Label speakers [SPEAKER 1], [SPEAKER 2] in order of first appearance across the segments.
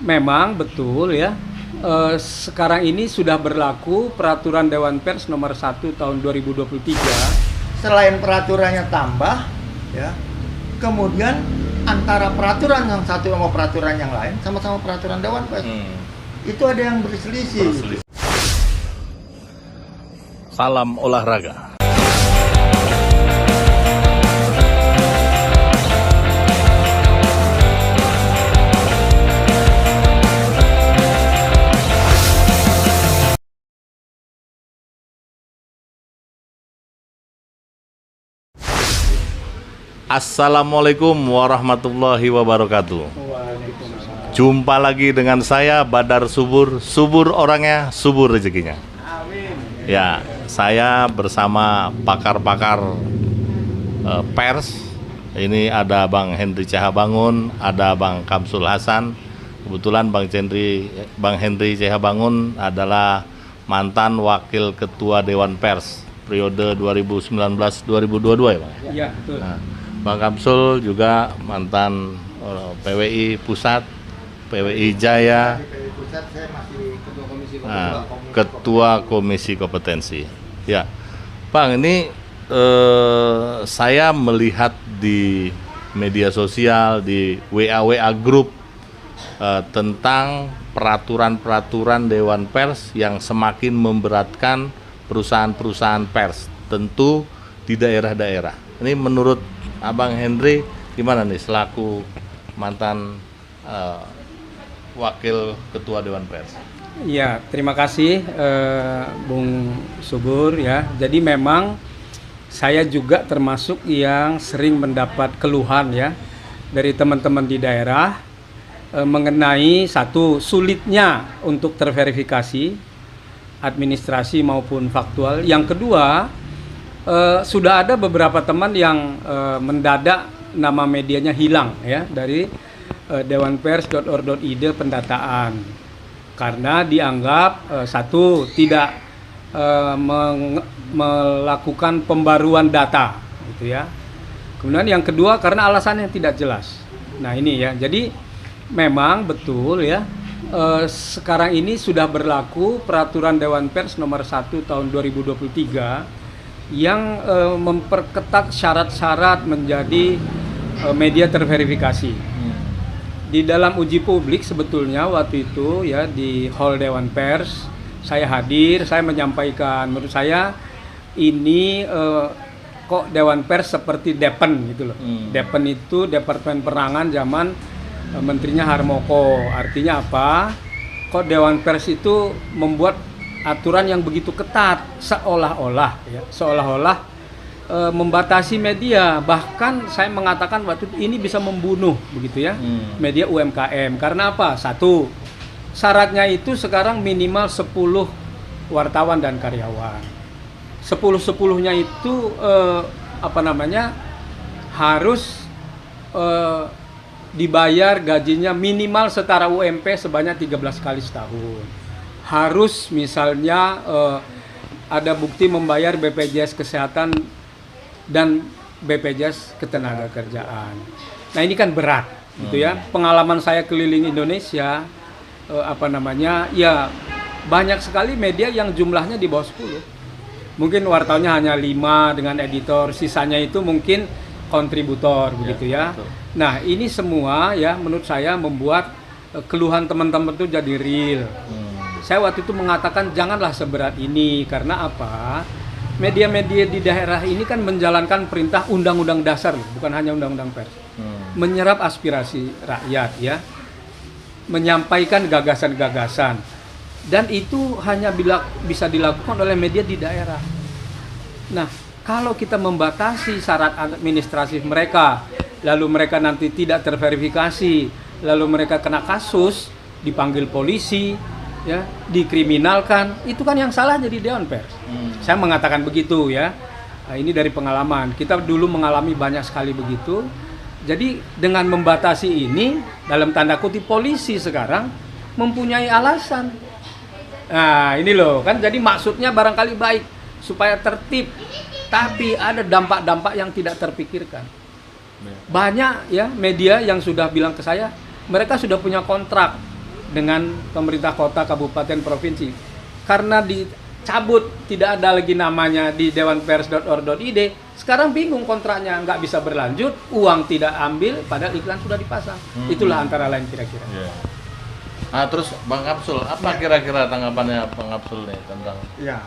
[SPEAKER 1] Memang betul ya. Sekarang ini sudah berlaku Peraturan Dewan Pers Nomor 1 Tahun 2023.
[SPEAKER 2] Selain peraturannya tambah, ya, kemudian antara peraturan yang satu sama peraturan yang lain, sama-sama peraturan Dewan Pers, itu ada yang berselisih.
[SPEAKER 3] Salam olahraga. Assalamualaikum warahmatullahi wabarakatuh. Jumpa lagi dengan saya Badar Subur. Subur orangnya, subur rezekinya. Ya, saya bersama pakar-pakar pers. Ini ada Bang Henry Cehabangun, ada Bang Kamsul Hasan. Kebetulan Bang Henry Cehabangun adalah mantan Wakil Ketua Dewan Pers periode 2019-2022 ya Bang?
[SPEAKER 1] Iya, betul.
[SPEAKER 3] Nah, Bang Kamsul juga mantan PWI Pusat, PWI Jaya, Ketua Komisi Kompetensi. Ya, Bang, ini saya melihat di media sosial, di WA grup tentang peraturan-peraturan Dewan Pers yang semakin memberatkan perusahaan-perusahaan pers, tentu di daerah-daerah. Ini menurut Abang Henry gimana nih selaku mantan Wakil Ketua Dewan Pers?
[SPEAKER 1] Iya, terima kasih Bung Subur ya. Jadi memang saya juga termasuk yang sering mendapat keluhan ya dari teman-teman di daerah mengenai satu sulitnya untuk terverifikasi administrasi maupun faktual. Yang kedua, sudah ada beberapa teman yang mendadak nama medianya hilang ya dari dewanpers.or.id pendataan karena dianggap satu tidak melakukan pembaruan data gitu ya. Kemudian yang kedua karena alasannya tidak jelas. Nah ini ya, jadi memang betul ya, sekarang ini sudah berlaku Peraturan Dewan Pers Nomor 1 Tahun 2023 yang memperketat syarat-syarat menjadi media terverifikasi. Di dalam uji publik sebetulnya waktu itu ya di Hall Dewan Pers saya hadir, saya menyampaikan menurut saya ini kok Dewan Pers seperti Depen gitu loh. Depen itu Departemen Penerangan zaman menterinya Harmoko. Artinya apa? Kok Dewan Pers itu membuat aturan yang begitu ketat, seolah-olah membatasi media. Bahkan saya mengatakan waktu itu ini bisa membunuh begitu ya media UMKM. Karena apa? Satu, syaratnya itu sekarang minimal 10 wartawan dan karyawan. 10-10-nya itu harus dibayar gajinya minimal setara UMP sebanyak 13 kali setahun. Harus misalnya ada bukti membayar BPJS Kesehatan dan BPJS Ketenagakerjaan. Nah ini kan berat, gitu ya. Pengalaman saya keliling Indonesia, ya banyak sekali media yang jumlahnya di bawah 10. Mungkin wartawannya hanya 5 dengan editor, sisanya itu mungkin kontributor, begitu ya. Betul. Nah ini semua ya menurut saya membuat keluhan teman-teman itu jadi real. Saya waktu itu mengatakan janganlah seberat ini, karena apa? Media-media di daerah ini kan menjalankan perintah undang-undang dasar, bukan hanya undang-undang pers. Menyerap aspirasi rakyat ya, menyampaikan gagasan-gagasan, dan itu hanya bisa dilakukan oleh media di daerah. Nah, kalau kita membatasi syarat administratif mereka, lalu mereka nanti tidak terverifikasi, lalu mereka kena kasus, dipanggil polisi, ya, dikriminalkan, itu kan yang salah jadi Dewan Pers. Saya mengatakan begitu ya. Nah, ini dari pengalaman. Kita dulu mengalami banyak sekali begitu. Jadi dengan membatasi ini, dalam tanda kutip polisi sekarang mempunyai alasan. Nah ini loh kan, jadi maksudnya barangkali baik supaya tertib, tapi ada dampak-dampak yang tidak terpikirkan. Banyak ya media yang sudah bilang ke saya, mereka sudah punya kontrak dengan pemerintah kota, kabupaten, provinsi. Karena dicabut, tidak ada lagi namanya di dewanpers.or.id, sekarang bingung kontraknya, nggak bisa berlanjut, uang tidak ambil, padahal iklan sudah dipasang. Itulah antara lain kira-kira.
[SPEAKER 3] Nah, terus Bang Kapsul, apa kira-kira tanggapannya Bang Kapsul nih tentang?
[SPEAKER 2] Ya,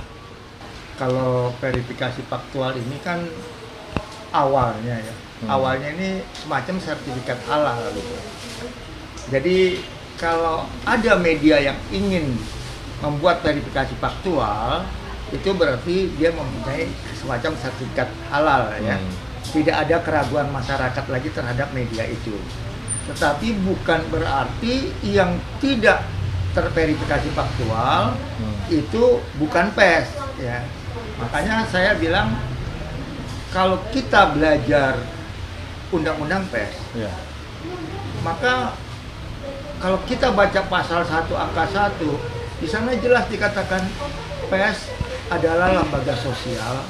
[SPEAKER 2] kalau verifikasi faktual ini kan awalnya ya, awalnya ini semacam sertifikat halal gitu. Jadi kalau ada media yang ingin membuat verifikasi faktual, itu berarti dia mempunyai semacam sertifikat halal ya. Tidak ada keraguan masyarakat lagi terhadap media itu. Tetapi bukan berarti yang tidak terverifikasi faktual itu bukan pers ya. Makanya saya bilang kalau kita belajar undang-undang pers, maka kalau kita baca pasal 1 angka 1, di sana jelas dikatakan pers adalah lembaga sosial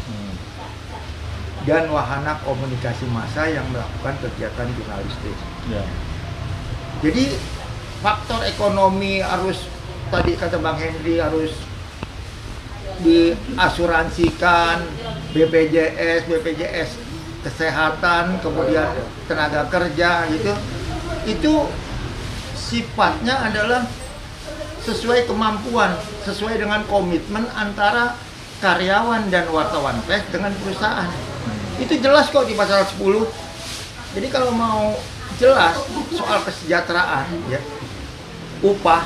[SPEAKER 2] dan wahana komunikasi massa yang melakukan kegiatan jurnalistik. Jadi faktor ekonomi harus, tadi kata Bang Henry, harus diasuransikan, BPJS kesehatan, kemudian tenaga kerja gitu. Itu sifatnya adalah sesuai kemampuan, sesuai dengan komitmen antara karyawan dan wartawan pers dengan perusahaan. Itu jelas kok di pasal 10. Jadi kalau mau jelas soal kesejahteraan ya, upah,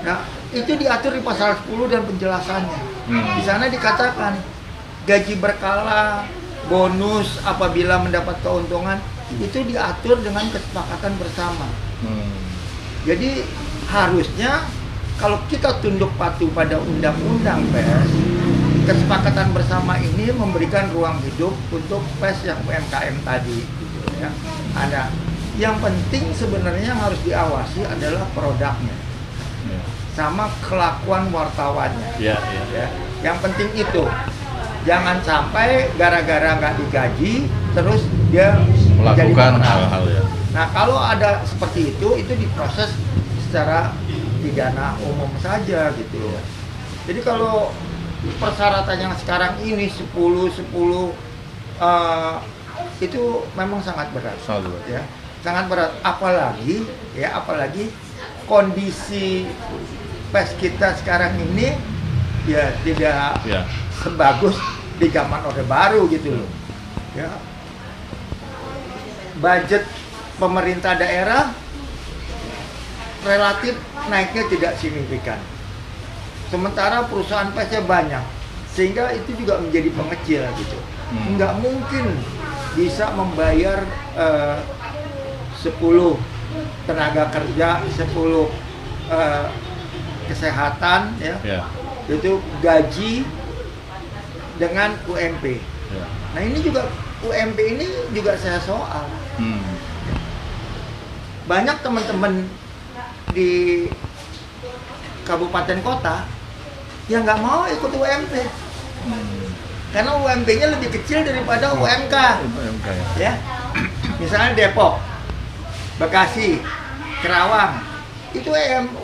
[SPEAKER 2] nah itu diatur di pasal 10 dan penjelasannya. Di sana dikatakan gaji berkala, bonus apabila mendapat keuntungan itu diatur dengan kesepakatan bersama. Jadi harusnya kalau kita tunduk patuh pada undang-undang pers, kesepakatan bersama ini memberikan ruang hidup untuk pers yang UMKM tadi gitu ya. Ada yang penting sebenarnya yang harus diawasi adalah produknya sama kelakuan wartawannya ya. Yang penting itu, jangan sampai gara-gara nggak digaji terus dia
[SPEAKER 3] melakukan hal-hal ya.
[SPEAKER 2] Nah kalau ada seperti itu diproses secara pidana umum saja gitu ya. Jadi kalau persyaratan yang sekarang ini 10 itu memang sangat berat. Ya. Sangat berat, apalagi kondisi pers kita sekarang ini ya tidak sebagus di zaman Orde Baru gitu loh. Ya. Budget pemerintah daerah relatif naiknya tidak signifikan. Sementara perusahaan persnya banyak, sehingga itu juga menjadi pengecil gitu. Nggak mungkin bisa membayar 10 tenaga kerja, 10 kesehatan ya. Itu gaji dengan UMP. Nah ini juga UMP ini juga saya soal. Banyak teman-teman di kabupaten kota yang nggak mau ikut UMP karena UMP-nya lebih kecil daripada UMK ya. Misalnya Depok, Bekasi, Kerawang itu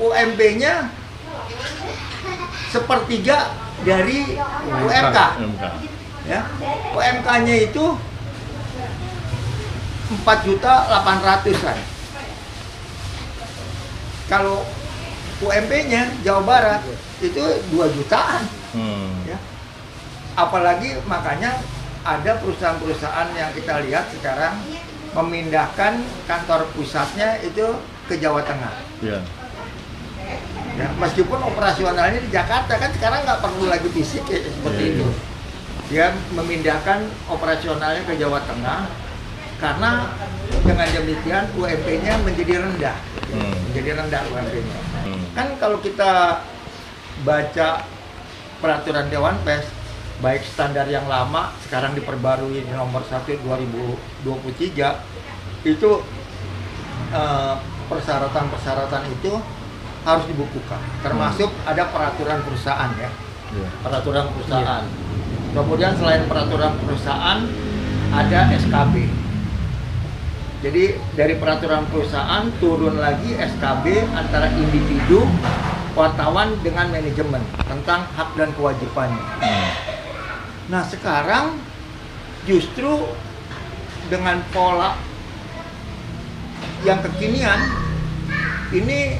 [SPEAKER 2] UMP-nya sepertiga dari UMK ya. UMK-nya itu 4.800.000-an. Kalau UMP-nya Jawa Barat itu 2 jutaan. Ya. Apalagi makanya ada perusahaan-perusahaan yang kita lihat sekarang memindahkan kantor pusatnya itu ke Jawa Tengah. Ya, meskipun operasionalnya di Jakarta kan sekarang nggak perlu lagi fisik ya, seperti itu. Dia memindahkan operasionalnya ke Jawa Tengah karena dengan demikian UMP-nya menjadi rendah. Menjadi rendah UMP-nya. Kan kalau kita baca peraturan Dewan Pers, baik standar yang lama sekarang diperbarui di nomor 1 2023 itu persyaratan-persyaratan itu harus dibukukan, termasuk ada peraturan perusahaan ya. Peraturan perusahaan. Kemudian selain peraturan perusahaan ada SKB. Jadi dari peraturan perusahaan turun lagi SKB antara individu, wartawan dengan manajemen tentang hak dan kewajibannya. Nah sekarang justru dengan pola yang kekinian ini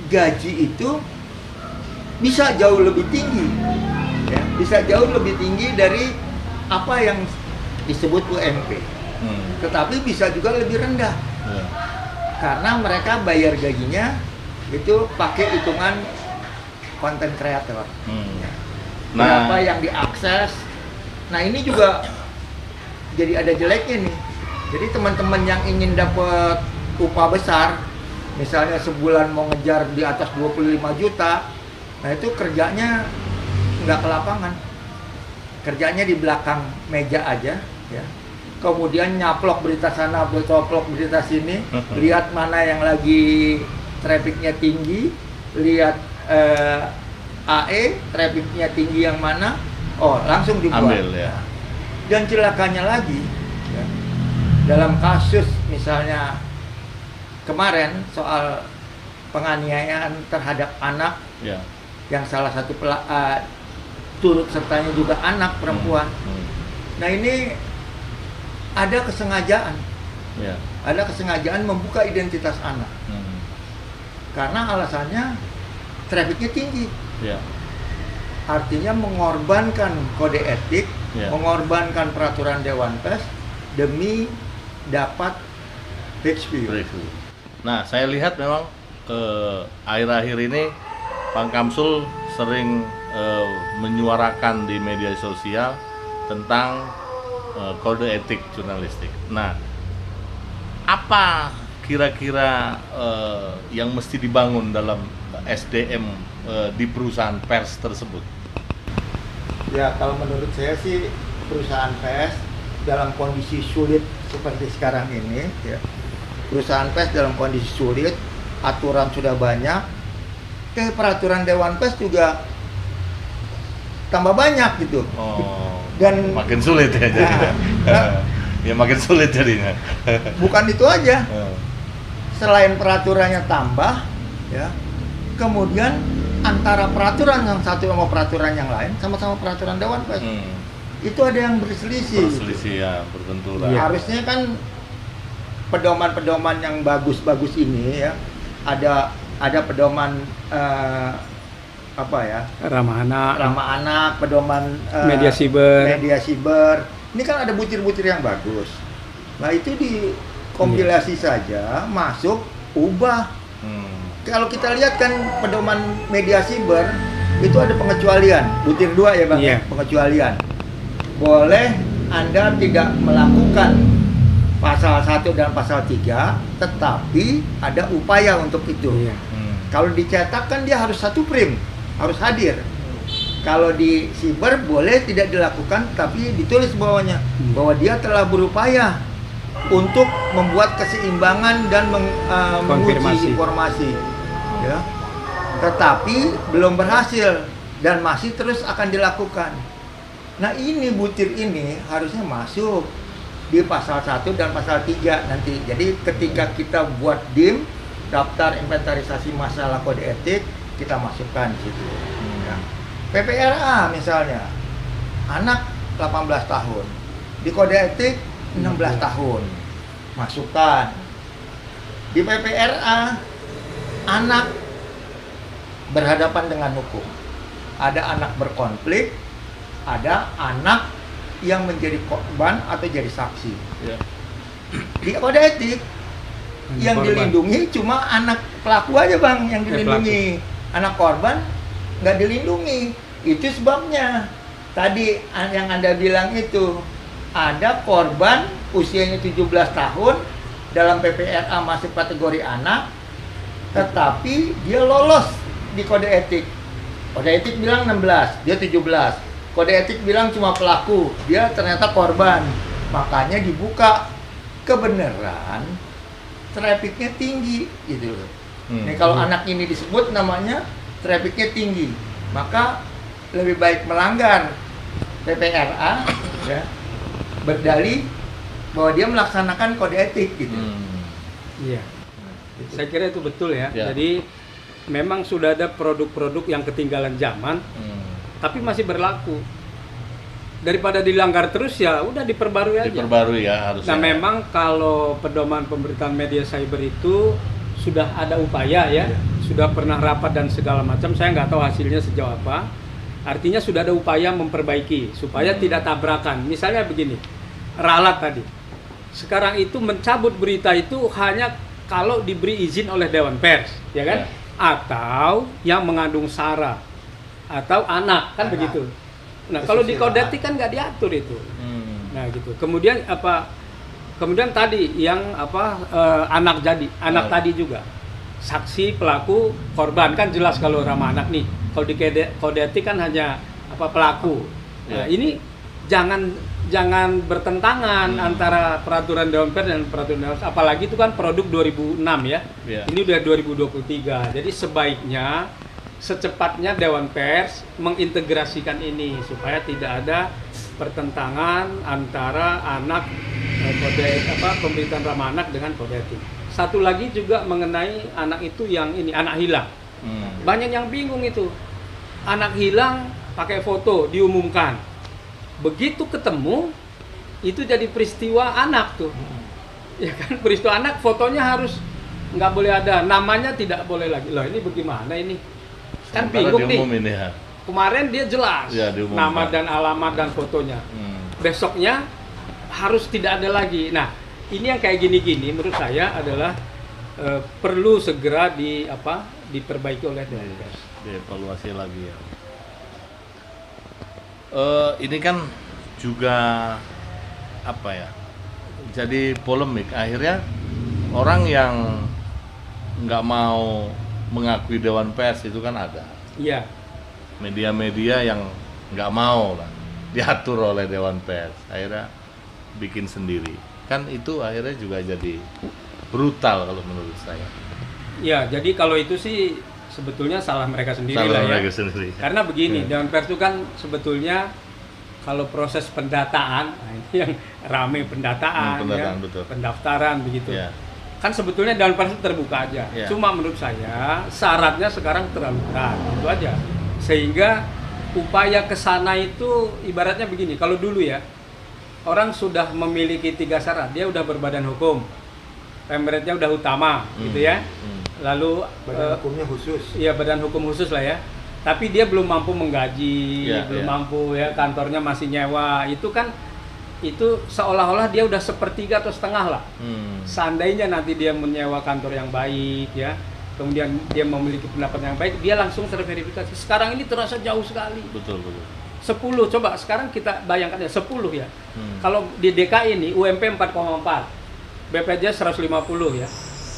[SPEAKER 2] gaji itu bisa jauh lebih tinggi, ya, bisa jauh lebih tinggi dari apa yang disebut UMP, tetapi bisa juga lebih rendah karena mereka bayar gajinya itu pakai hitungan konten kreator. Berapa yang diakses. Nah ini juga jadi ada jeleknya nih. Jadi teman-teman yang ingin dapat upah besar, misalnya sebulan mau ngejar di atas 25 juta, nah itu kerjanya nggak ke lapangan, kerjanya di belakang meja aja, ya. Kemudian nyaplok berita sana, nyaplok berita sini, lihat mana yang lagi trafficnya tinggi, lihat AE trafficnya tinggi yang mana, oh langsung dibuat.
[SPEAKER 3] Ambil ya.
[SPEAKER 2] Dan celakanya lagi, ya, dalam kasus misalnya kemarin soal penganiayaan terhadap anak,
[SPEAKER 3] Ya.
[SPEAKER 2] yang salah satu turut sertanya juga anak perempuan. Nah ini ada kesengajaan,
[SPEAKER 3] Ya.
[SPEAKER 2] ada kesengajaan membuka identitas anak karena alasannya trafficnya tinggi.
[SPEAKER 3] Ya.
[SPEAKER 2] Artinya mengorbankan kode etik,
[SPEAKER 3] Ya.
[SPEAKER 2] mengorbankan peraturan Dewan Pers demi dapat review.
[SPEAKER 3] Nah, saya lihat memang akhir-akhir ini Bang Kamsul sering menyuarakan di media sosial tentang kode etik jurnalistik. Nah, apa kira-kira yang mesti dibangun dalam SDM di perusahaan pers tersebut?
[SPEAKER 2] Ya, kalau menurut saya sih perusahaan pers dalam kondisi sulit seperti sekarang ini, ya, perusahaan pers dalam kondisi sulit, aturan sudah banyak, peraturan Dewan Pers juga tambah banyak gitu.
[SPEAKER 3] Oh,
[SPEAKER 2] Dan
[SPEAKER 3] makin sulit ya jadinya. Ya makin sulit jadinya.
[SPEAKER 2] Bukan itu aja. Selain peraturannya tambah, ya, kemudian antara peraturan yang satu sama peraturan yang lain, sama-sama peraturan Dewan Pers, itu ada yang berselisih.
[SPEAKER 3] Berselisih ya, berbenturan.
[SPEAKER 2] Ya, harusnya kan pedoman-pedoman yang bagus-bagus ini, ya, ada pedoman apa ya,
[SPEAKER 1] ramah anak,
[SPEAKER 2] pedoman
[SPEAKER 1] media siber.
[SPEAKER 2] Ini kan ada butir-butir yang bagus. Nah itu dikompilasi saja, masuk, ubah. Kalau kita lihat kan pedoman media siber itu ada pengecualian, butir 2 ya Bang, pengecualian. Boleh Anda tidak melakukan pasal 1 dan pasal 3, tetapi ada upaya untuk itu. Kalau dicetak kan dia harus 1 print, harus hadir. Kalau di siber boleh tidak dilakukan, tapi ditulis bawahnya bahwa dia telah berupaya untuk membuat keseimbangan dan menguji informasi, ya. Tetapi belum berhasil dan masih terus akan dilakukan. Nah ini butir ini harusnya masuk di pasal 1 dan pasal 3 nanti. Jadi ketika kita buat DIM, daftar inventarisasi masalah kode etik, kita masukkan di situ. Ya. PPRA misalnya, anak 18 tahun, di kode etik 16 tahun, masukkan. Di PPRA, anak berhadapan dengan hukum. Ada anak berkonflik, ada anak yang menjadi korban atau jadi saksi.
[SPEAKER 3] Ya.
[SPEAKER 2] Di kode etik yang dilindungi cuma anak pelaku aja Bang yang dilindungi. Anak korban nggak dilindungi. Itu sebabnya tadi yang Anda bilang itu ada korban usianya 17 tahun dalam PPRA masuk kategori anak, tetapi dia lolos di kode etik. Kode etik bilang 16, dia 17. Kode etik bilang cuma pelaku, dia ternyata korban. Makanya dibuka kebenaran, trafficnya tinggi gitu loh. Nih kalau anak ini disebut namanya trafficnya tinggi, maka lebih baik melanggar PPRA, ya, berdalih bahwa dia melaksanakan kode etik gitu.
[SPEAKER 1] Iya. Saya kira itu betul ya.
[SPEAKER 3] Ya.
[SPEAKER 1] Jadi memang sudah ada produk-produk yang ketinggalan zaman, tapi masih berlaku. Daripada dilanggar terus ya udah diperbarui aja.
[SPEAKER 3] Diperbarui ya harusnya.
[SPEAKER 1] Nah memang kalau pedoman pemberitaan media cyber itu sudah ada upaya ya, sudah pernah rapat dan segala macam. Saya nggak tahu hasilnya sejauh apa. Artinya sudah ada upaya memperbaiki supaya tidak tabrakan. Misalnya begini, ralat tadi. Sekarang itu mencabut berita itu hanya kalau diberi izin oleh Dewan Pers, ya kan?
[SPEAKER 3] Ya.
[SPEAKER 1] Atau yang mengandung sara atau anak kan
[SPEAKER 2] Anak.
[SPEAKER 1] begitu. Nah kalau di
[SPEAKER 2] Kesusilaan.
[SPEAKER 1] kode etik kan nggak diatur itu. Nah gitu. Kemudian apa? Kemudian tadi yang anak
[SPEAKER 3] Ya.
[SPEAKER 1] tadi juga saksi pelaku korban kan jelas kalau ramah anak nih. Kalau di kode etik kan hanya pelaku. Nah,
[SPEAKER 3] Ya.
[SPEAKER 1] ini jangan bertentangan antara peraturan Dewan Pers dan peraturan Dewan, apalagi itu kan produk 2006 ya.
[SPEAKER 3] Ya.
[SPEAKER 1] Ini udah 2023. Jadi sebaiknya secepatnya Dewan Pers mengintegrasikan ini supaya tidak ada pertentangan antara pemberitaan ramah anak dengan kode etik. Satu lagi juga mengenai anak itu yang ini anak hilang. Banyak yang bingung itu. Anak hilang pakai foto diumumkan. Begitu ketemu itu jadi peristiwa anak tuh. Ya kan peristiwa anak fotonya harus nggak boleh ada, namanya tidak boleh lagi. Loh ini bagaimana ini? Kan
[SPEAKER 3] Sementara
[SPEAKER 1] bingung nih.
[SPEAKER 3] diumumin ya.
[SPEAKER 1] Kemarin dia jelas
[SPEAKER 3] Ya, diumumkan.
[SPEAKER 1] nama dan alamat dan fotonya. Besoknya harus tidak ada lagi. Nah, ini yang kayak gini-gini menurut saya adalah perlu segera diperbaiki oleh Dewan Pers.
[SPEAKER 3] Dievaluasi lagi ya. Ini kan juga apa ya? Jadi polemik. Akhirnya orang yang nggak mau mengakui Dewan Pers itu kan ada.
[SPEAKER 1] Iya.
[SPEAKER 3] Media-media yang nggak mau lah diatur oleh Dewan Pers. Akhirnya bikin sendiri. Kan itu akhirnya juga jadi brutal kalau menurut saya.
[SPEAKER 1] Ya, jadi kalau itu sih sebetulnya salah mereka sendiri
[SPEAKER 3] Salah
[SPEAKER 1] lah ya.
[SPEAKER 3] mereka sendiri.
[SPEAKER 1] Karena begini,
[SPEAKER 3] Ya.
[SPEAKER 1] Dewan Pers itu kan sebetulnya kalau proses pendataan, nah ini yang rame pendataan,
[SPEAKER 3] Pendataan,
[SPEAKER 1] ya,
[SPEAKER 3] betul.
[SPEAKER 1] pendaftaran begitu.
[SPEAKER 3] Ya.
[SPEAKER 1] Kan sebetulnya Dewan Pers itu terbuka aja.
[SPEAKER 3] Ya.
[SPEAKER 1] Cuma menurut saya syaratnya sekarang terlalu berat, itu aja. Sehingga upaya ke sana itu ibaratnya begini, kalau dulu ya orang sudah memiliki 3 syarat, dia udah berbadan hukum, pemretnya udah utama, gitu ya. Lalu
[SPEAKER 2] Badan hukumnya khusus.
[SPEAKER 1] iya badan hukum khusus lah ya. Tapi dia belum mampu menggaji,
[SPEAKER 3] Ya,
[SPEAKER 1] belum
[SPEAKER 3] ya.
[SPEAKER 1] mampu ya, kantornya masih nyewa. Itu kan itu seolah-olah dia udah sepertiga atau setengah lah. Seandainya nanti dia menyewa kantor yang baik ya, kemudian dia memiliki pendapat yang baik, dia langsung terverifikasi. Sekarang ini terasa jauh sekali.
[SPEAKER 3] Betul.
[SPEAKER 1] 10 coba sekarang kita bayangkan ya 10 ya. Kalau di DKI ini UMP 4,4, BPJS 150 ya,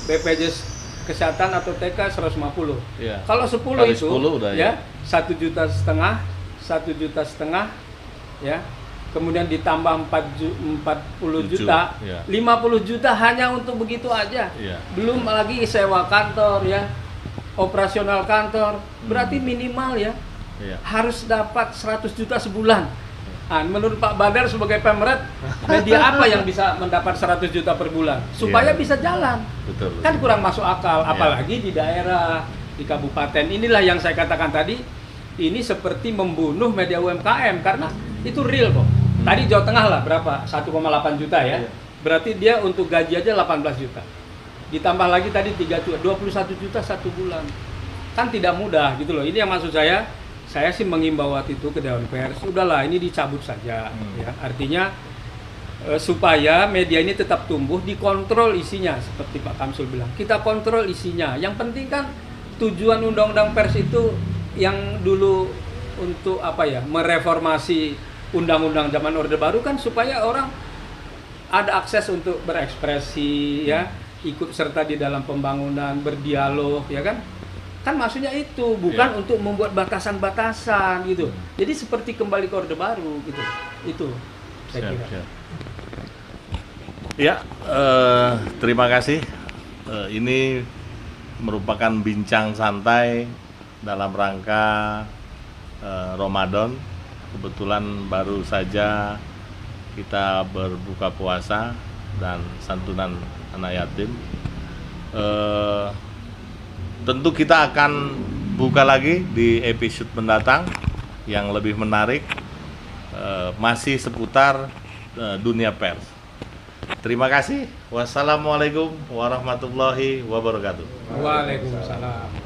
[SPEAKER 1] BPJS kesehatan atau TK 150.
[SPEAKER 3] Ya.
[SPEAKER 1] Kalau 10
[SPEAKER 3] Kali
[SPEAKER 1] itu
[SPEAKER 3] 10 udah ya.
[SPEAKER 1] 1,5 juta ya. Kemudian ditambah 40 juta,
[SPEAKER 3] ya.
[SPEAKER 1] 50 juta hanya untuk begitu aja.
[SPEAKER 3] Ya.
[SPEAKER 1] Belum lagi sewa kantor ya, operasional kantor. Berarti minimal ya
[SPEAKER 3] Iya.
[SPEAKER 1] harus dapat 100 juta sebulan. Nah, menurut Pak Badar sebagai Pemret, media apa yang bisa mendapat 100 juta per bulan supaya
[SPEAKER 3] Iya.
[SPEAKER 1] bisa jalan?
[SPEAKER 3] Betul.
[SPEAKER 1] Kan kurang masuk akal,
[SPEAKER 3] Iya.
[SPEAKER 1] apalagi di daerah, di kabupaten. Inilah yang saya katakan tadi, ini seperti membunuh media UMKM karena itu real kok. Tadi Jawa Tengah lah berapa? 1,8 juta ya.
[SPEAKER 2] Iya.
[SPEAKER 1] Berarti dia untuk gaji aja 18 juta. Ditambah lagi tadi 3 juta, 21 juta satu bulan. Kan tidak mudah gitu loh. Ini yang maksud saya sih mengimbau waktu itu ke Dewan Pers, udahlah ini dicabut saja ya. Artinya supaya media ini tetap tumbuh, dikontrol isinya seperti Pak Kamsul bilang. Kita kontrol isinya. Yang penting kan tujuan Undang-Undang Pers itu yang dulu untuk mereformasi Undang-Undang zaman Orde Baru kan supaya orang ada akses untuk berekspresi ya, ikut serta di dalam pembangunan, berdialog ya kan. Kan maksudnya itu bukan untuk membuat batasan-batasan gitu. Jadi seperti kembali ke Orde Baru gitu. Itu saya kira.
[SPEAKER 3] Siap. Ya, terima kasih. Ini merupakan bincang santai dalam rangka Ramadan. Kebetulan baru saja kita berbuka puasa dan santunan anak yatim. Tentu kita akan buka lagi di episode mendatang yang lebih menarik, masih seputar dunia pers. Terima kasih. Wassalamualaikum warahmatullahi wabarakatuh.
[SPEAKER 1] Waalaikumsalam.